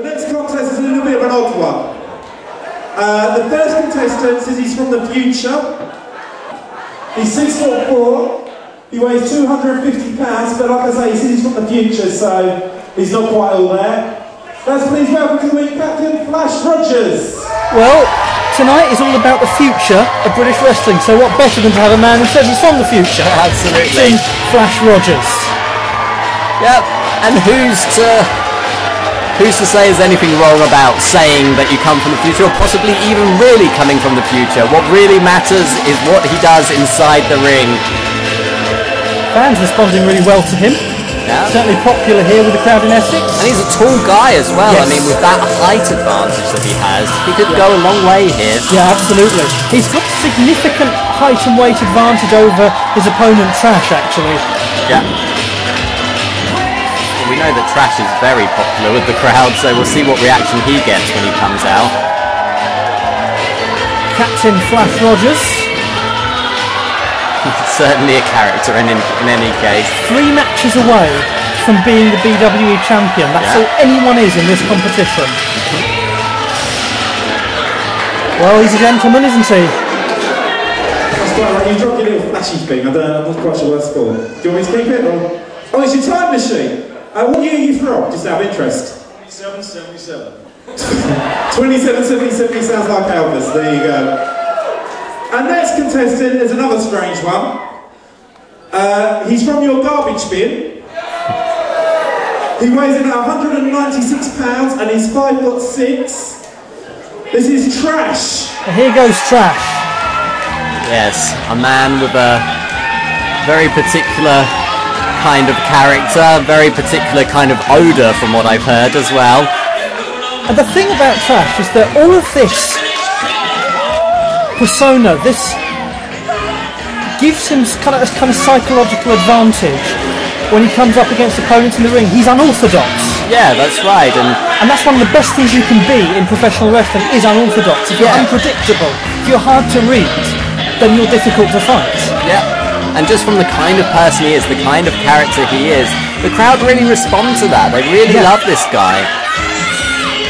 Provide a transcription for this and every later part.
The next contest is a little bit of an odd one. The first contestant says he's from the future. He's 6'4", he weighs 250 pounds, but like I say, he says he's from the future, so he's not quite all there. Let's please welcome to the ring Captain Flash Rodgers. Well, tonight is all about the future of British wrestling, so what better than to have a man who says he's from the future? Absolutely. Captain Flash Rodgers. Yep, and who's to say there's anything wrong about saying that you come from the future, or possibly even really coming from the future? What really matters is what he does inside the ring. Fans responding really well to him. Yeah. Certainly popular here with the crowd in Essex. And he's a tall guy as well. Yes. I mean, with that height advantage that he has, he could go a long way here. Yeah, absolutely. He's got significant height and weight advantage over his opponent Trash, actually. Yeah. We know that Trash is very popular with the crowd, so we'll see what reaction he gets when he comes out. Captain Flash Rodgers. Certainly a character in any case. 3 matches away from being the BWE champion. That's all anyone is in this competition. Well, he's a gentleman, isn't he? That's quite right. You dropped your little flashy thing. I'm not quite sure what that's for. Do you want me to keep it? Or? Oh, it's your time machine. What year are you from? Just out of interest. 2777. 2770 sounds like Elvis. There you go. Our next contestant is another strange one. He's from your garbage bin. He weighs in at 196 pounds and he's 5'6". This is Trash. And here goes Trash. Yes, a man with a very particular kind of character, very particular kind of odour from what I've heard as well. And the thing about Trash is that all of this persona, this gives him kind of psychological advantage when he comes up against opponents in the ring. He's unorthodox. Yeah, that's right. And that's one of the best things you can be in professional wrestling, is unorthodox. If you're unpredictable, if you're hard to read, then you're difficult to fight. Yeah. And just from the kind of person he is, the kind of character he is, the crowd really respond to that. They really love this guy.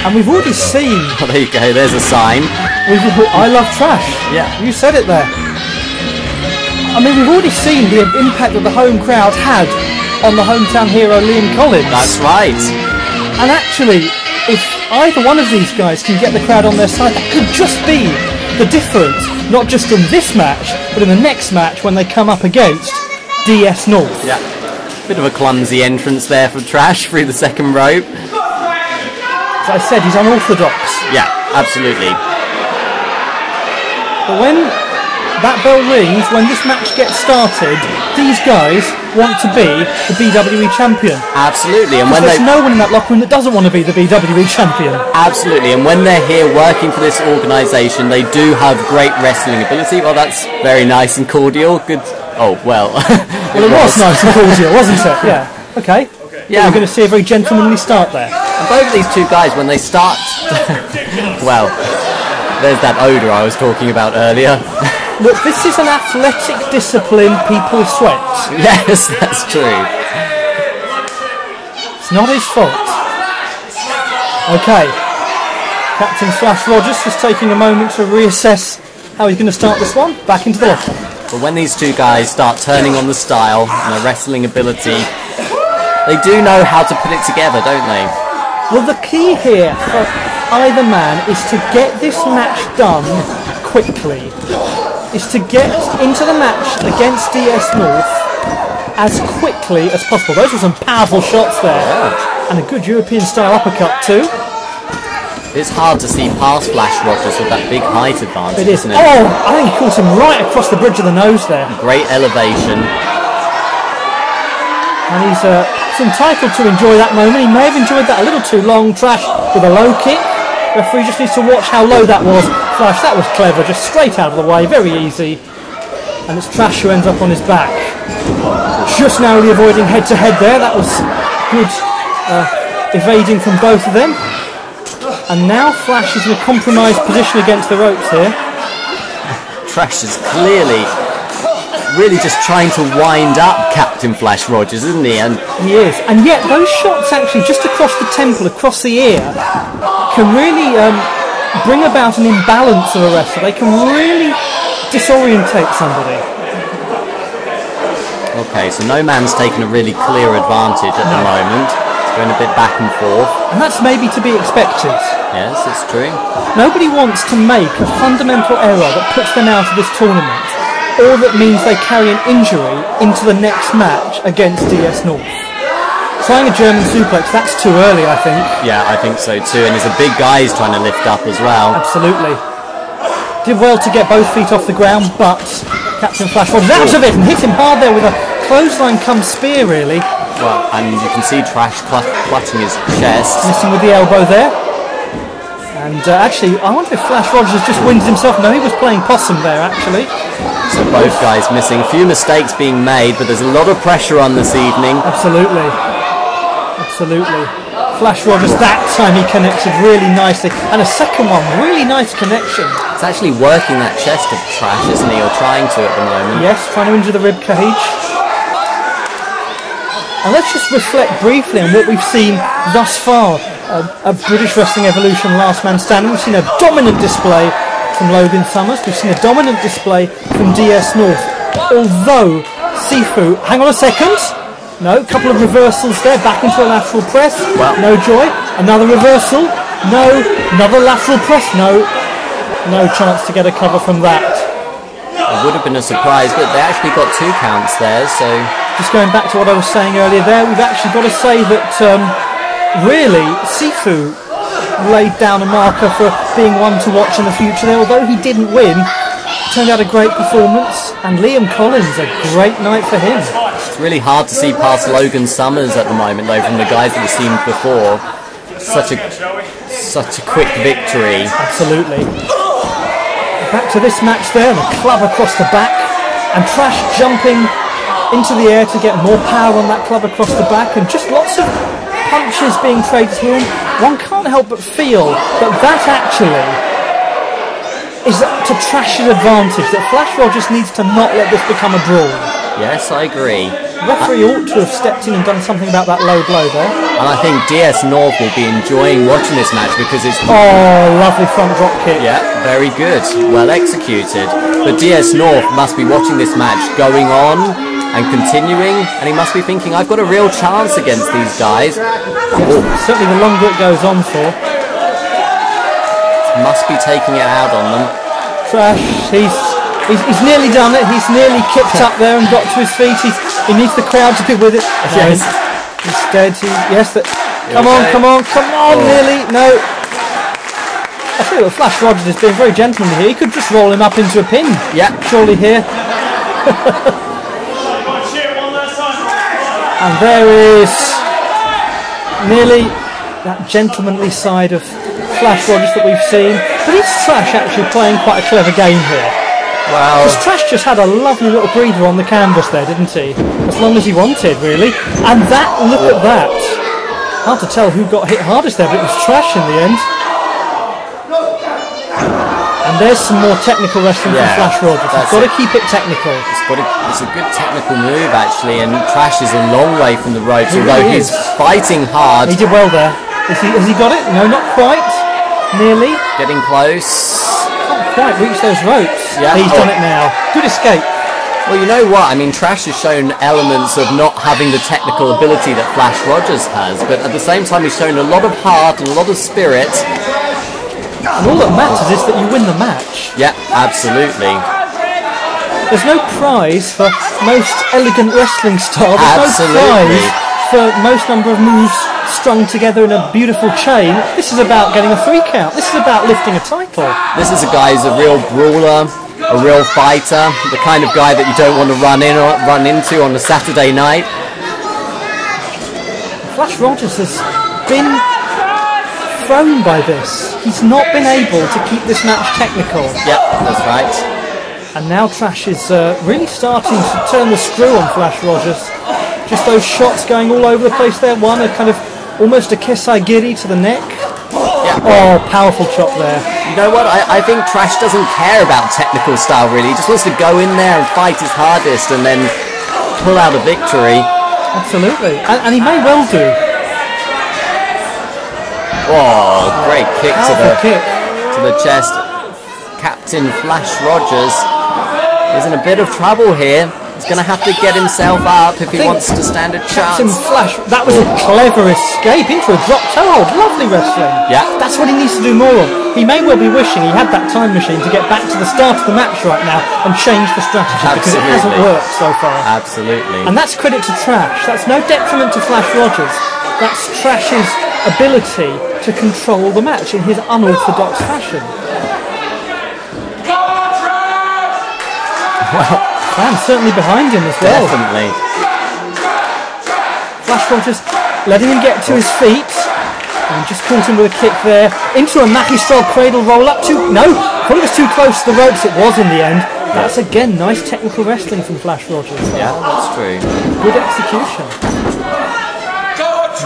And we've already seen... Oh, there you go, there's a sign. I love Trash. Yeah. You said it there. I mean, we've already seen the impact that the home crowd had on the hometown hero Liam Collins. That's right. And actually, if either one of these guys can get the crowd on their side, that could just be the difference, not just in this match, but in the next match when they come up against DS North. Yeah. Bit of a clumsy entrance there for Trash through the second rope. As I said, he's unorthodox. Yeah, absolutely. But when that bell rings, when this match gets started, these guys want to be the BWE champion. Absolutely. And when there's no one in that locker room that doesn't want to be the BWE champion. Absolutely. And when they're here working for this organisation, they do have great wrestling ability. Well, that's very nice and cordial. Good. Oh, well. Well, it was nice and cordial, wasn't it? Yeah. Okay. Yeah. We're going to see a very gentlemanly start there. And both of these two guys, when they start... well, there's that odour I was talking about earlier. Look, this is an athletic discipline people sweat. Yes, that's true. It's not his fault. Okay. Captain Flash Rodgers just taking a moment to reassess how he's going to start this one. Back into the locker. But when these two guys start turning on the style and their wrestling ability, they do know how to put it together, don't they? Well, the key here for either man is to get this match done quickly. Is to get into the match against DS North as quickly as possible. Those are some powerful shots there. Yeah. And a good European-style uppercut too. It's hard to see past Flash Rodgers with that big height advantage, isn't it? Oh, I think he caught him right across the bridge of the nose there. Great elevation. And he's entitled to enjoy that moment. He may have enjoyed that a little too long. Trash with a low kick. Referee just needs to watch how low that was. Flash, that was clever, just straight out of the way, very easy. And it's Trash who ends up on his back. Just narrowly avoiding head-to-head there. That was good evading from both of them. And now Flash is in a compromised position against the ropes here. Trash is clearly really just trying to wind up Captain Flash Rodgers, isn't he? And he is. And yet those shots actually just across the temple, across the ear, can really bring about an imbalance of a wrestler. They can really disorientate somebody. Okay, so no man's taken a really clear advantage at the moment. It's going a bit back and forth. And that's maybe to be expected. Yes, it's true. Nobody wants to make a fundamental error that puts them out of this tournament, or that means they carry an injury into the next match against DS North. Trying a German suplex, that's too early, I think. Yeah, I think so too, and he's a big guy he's trying to lift up as well. Absolutely. Did well to get both feet off the ground, but Captain Flash Rodgers out of it and hit him hard there with a clothesline come spear, really. Well, and you can see Trash clutching his chest. Missing with the elbow there. And actually, I wonder if Flash Rodgers just wins himself. No, he was playing possum there, actually. So both guys missing. A few mistakes being made, but there's a lot of pressure on this evening. Absolutely. Absolutely. Flash Rodgers, that time he connected really nicely. And a second one, really nice connection. It's actually working that chest of Trash, isn't he? Or trying to at the moment. Yes, trying to injure the rib cage. And let's just reflect briefly on what we've seen thus far. A British Wrestling Evolution Last Man Standing. We've seen a dominant display from Logan Summers. We've seen a dominant display from DS North. Although Sifu, hang on a second. No, a couple of reversals there. Back into a lateral press. Well, no joy. Another reversal. No. Another lateral press. No. No chance to get a cover from that. It would have been a surprise, but they actually got 2 counts there, so... Just going back to what I was saying earlier there, we've actually got to say that, really, Sifu laid down a marker for being one to watch in the future there. Although he didn't win, turned out a great performance, and Liam Collins, a great night for him. It's really hard to see past Logan Summers at the moment, though, from the guys that we've seen before. Such a quick victory. Absolutely. Back to this match there, and a club across the back, and Trash jumping into the air to get more power on that club across the back, and just lots of punches being traded here. One can't help but feel that actually is to Trash's advantage, that Flash Rodgers needs to not let this become a brawl. Yes, I agree. The referee ought to have stepped in and done something about that low blow there. And I think DS North will be enjoying watching this match because it's... Oh, lovely front drop kick. Yeah, very good. Well executed. But DS North must be watching this match going on and continuing, and he must be thinking, I've got a real chance against these guys. Yes, certainly the longer it goes on for. Must be taking it out on them. Trash, he's nearly done it. He's nearly kicked up there and got to his feet. He needs the crowd to be with it. Yes. Instead, come on, nearly. No. I feel that Flash Rodgers is being very gentlemanly here. He could just roll him up into a pin. Yeah. Surely here. And there is nearly that gentlemanly side of Flash Rodgers that we've seen. But is Trash actually playing quite a clever game here? Wow. Because Trash just had a lovely little breather on the canvas there, didn't he? As long as he wanted, really. And that, look at that. Hard to tell who got hit hardest there, but it was Trash in the end. And there's some more technical wrestling from Flash Rodgers. He's got to keep it technical. It's a good technical move, actually, and Trash is a long way from the ropes, although he's fighting hard. He did well there. Has he got it? No, not quite. Nearly. Getting close. Can't quite reach those ropes. Yeah. He's done it now. Good escape. Well, you know what? I mean, Trash has shown elements of not having the technical ability that Flash Rodgers has, but at the same time he's shown a lot of heart and a lot of spirit. And all that matters is that you win the match. Yeah, absolutely. There's no prize for most elegant wrestling style. There's no prize for most number of moves strung together in a beautiful chain. This is about getting a 3 count. This is about lifting a title. This is a guy who's a real brawler, a real fighter, the kind of guy that you don't want to run into on a Saturday night. Flash Rodgers has been thrown by this. He's not been able to keep this match technical. Yep, that's right. And now Trash is really starting to turn the screw on Flash Rodgers. Just those shots going all over the place there. One, a kind of almost a Kesai Giri to the neck. Yeah, that one. Oh, powerful chop there. You know what? I think Trash doesn't care about technical style, really. He just wants to go in there and fight his hardest and then pull out a victory. Absolutely. And he may well do. Oh, great kick to the chest. Captain Flash Rodgers is in a bit of trouble here. He's going to have to get himself up if he wants to stand a chance. Captain Flash, that was a clever escape into a drop toe hold. Lovely wrestling. Yeah. That's what he needs to do more of. He may well be wishing he had that time machine to get back to the start of the match right now and change the strategy because it hasn't worked so far. Absolutely. And that's credit to Trash. That's no detriment to Flash Rodgers. That's Trash's ability to control the match in his unorthodox fashion. Well, fans certainly behind him as well. Definitely. Flash Rodgers letting him get to his feet. And just caught him with a kick there. Into a Mackie-style cradle roll up to... No! Probably was too close to the ropes. It was in the end. That's again nice technical wrestling from Flash Rodgers. Yeah, that's true. Good execution.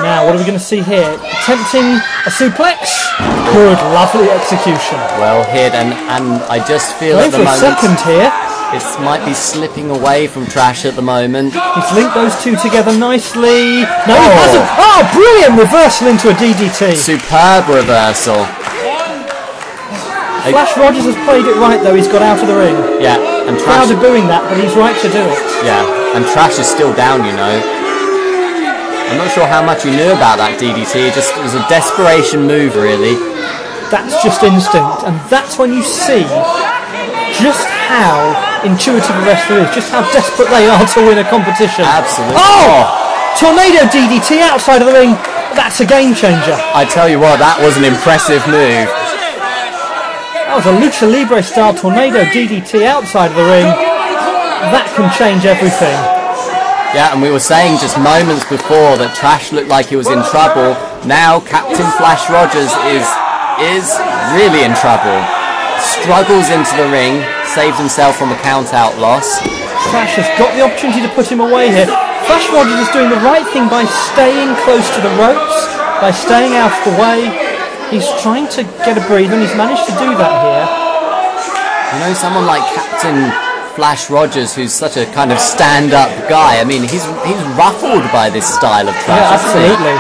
Now, what are we going to see here? Attempting a suplex. Good, lovely execution. Well hit, and I just feel Going at the for a moment second here. it might be slipping away from Trash at the moment. He's linked those two together nicely. No, he hasn't. Oh, brilliant reversal into a DDT. Superb reversal. Flash Rodgers has played it right though. He's got out of the ring. Yeah, and Trash. Proud of doing that, but he's right to do it. Yeah, and Trash is still down, you know. I'm not sure how much you knew about that DDT. It was a desperation move, really. That's just instinct, and that's when you see just how intuitive a wrestler is, just how desperate they are to win a competition. Absolutely. Oh! Tornado DDT outside of the ring. That's a game changer. I tell you what, that was an impressive move. That was a Lucha Libre style tornado DDT outside of the ring. That can change everything. Yeah, and we were saying just moments before that Trash looked like he was in trouble. Now Captain Flash Rodgers is really in trouble. Struggles into the ring, saves himself from a count-out loss. Trash has got the opportunity to put him away here. Flash Rodgers is doing the right thing by staying close to the ropes, by staying out of the way. He's trying to get a breather, and he's managed to do that here. You know, someone like Captain Flash Rodgers, who's such a kind of stand-up guy, I mean, he's ruffled by this style of Trash. Yeah, absolutely.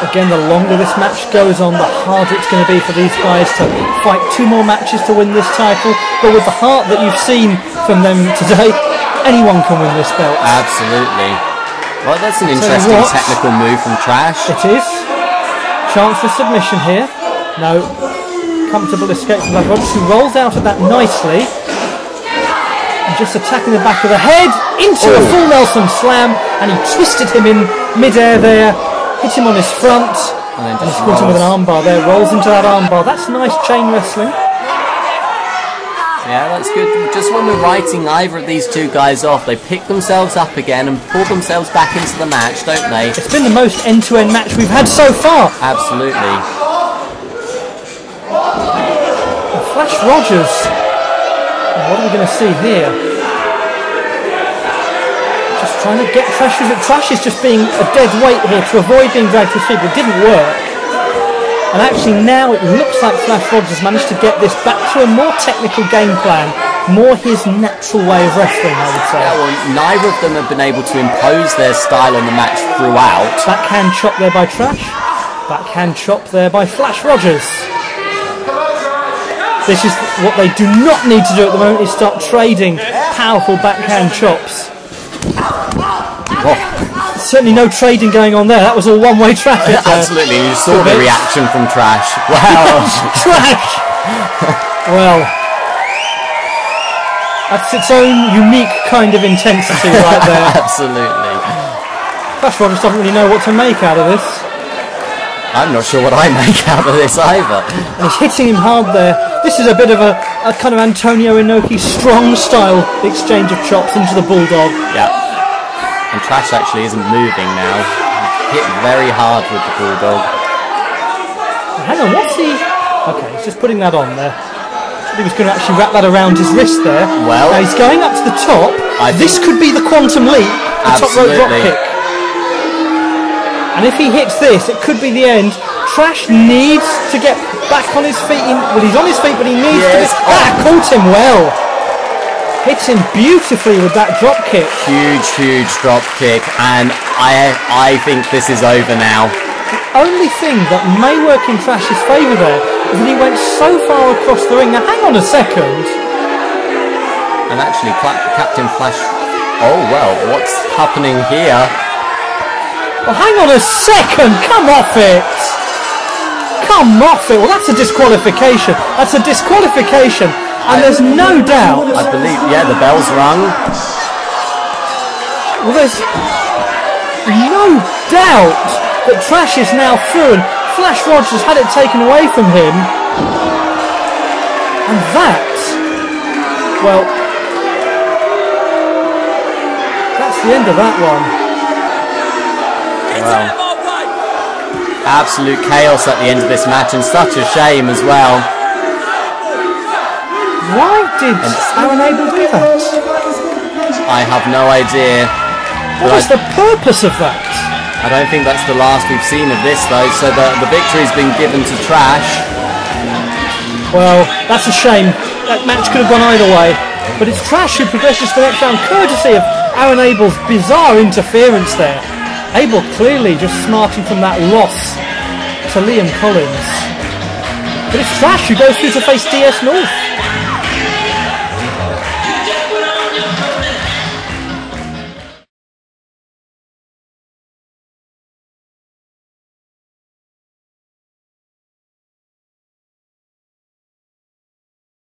Again, the longer this match goes on, the harder it's going to be for these guys to fight 2 more matches to win this title. But with the heart that you've seen from them today, anyone can win this belt. Absolutely. Well, that's an interesting technical move from Trash. It is. Chance for submission here. No. Comfortable escape from Flash Rodgers, who rolls out of that nicely. And just attacking the back of the head into a full Nelson slam. And he twisted him in mid-air there. Hit him on his front, and he's caught him with an armbar there, rolls into that armbar. That's nice chain wrestling. Yeah, that's good. Just when we're writing either of these two guys off, they pick themselves up again and pull themselves back into the match, don't they? It's been the most end-to-end match we've had so far. Absolutely. Flash Rodgers. What are we going to see here? Trying to get Trash. Trash is just being a dead weight here to avoid being dragged to his feet, but it didn't work. And actually now it looks like Flash Rodgers managed to get this back to a more technical game plan, more his natural way of wrestling, I would say. Yeah, well, neither of them have been able to impose their style on the match throughout. Backhand chop there by Trash. Backhand chop there by Flash Rodgers. This is what they do not need to do at the moment, is start trading powerful backhand chops. Oh. Certainly no trading going on there. That was all one-way traffic. Absolutely, you saw the reaction from Trash. Wow. Trash! Well, that's its own unique kind of intensity right there. Absolutely. Flash Rodgers doesn't really know what to make out of this. I'm not sure what I make out of this either. And he's hitting him hard there. This is a bit of a kind of Antonio Inoki strong style exchange of chops into the Bulldog. Yeah. And Trash actually isn't moving now. He hit very hard with the Bulldog. Hang on, what's he... Okay, he's just putting that on there. He was going to actually wrap that around his wrist there. Well... Now he's going up to the top. This could be the quantum leap. The top rope drop kick. And if he hits this, it could be the end. Trash needs to get back on his feet. Well, he's on his feet, but he needs to. That caught him well. Hits him beautifully with that drop kick. Huge drop kick, and I think this is over now. The only thing that may work in Trash's favour there is that he went so far across the ring. Now, hang on a second. And actually, Captain Flash. Oh well, what's happening here? Well, hang on a second. Come off it. Come off it. Well, that's a disqualification. That's a disqualification. And there's no doubt. I believe, yeah, the bell's rung. Well, there's no doubt that Trash is now through, and Flash Rodgers had it taken away from him. And that, well, that's the end of that one. Well, absolute chaos at the end of this match, and such a shame as well. Why did Aaron Abel do that? I have no idea. What was the purpose of that? I don't think that's the last we've seen of this though, so the victory's been given to Trash. Well, that's a shame. That match could have gone either way. But it's Trash who progresses to the next round, courtesy of Aaron Abel's bizarre interference there. Abel clearly just smarting from that loss to Liam Collins. But it's Trash who goes through to face DS North.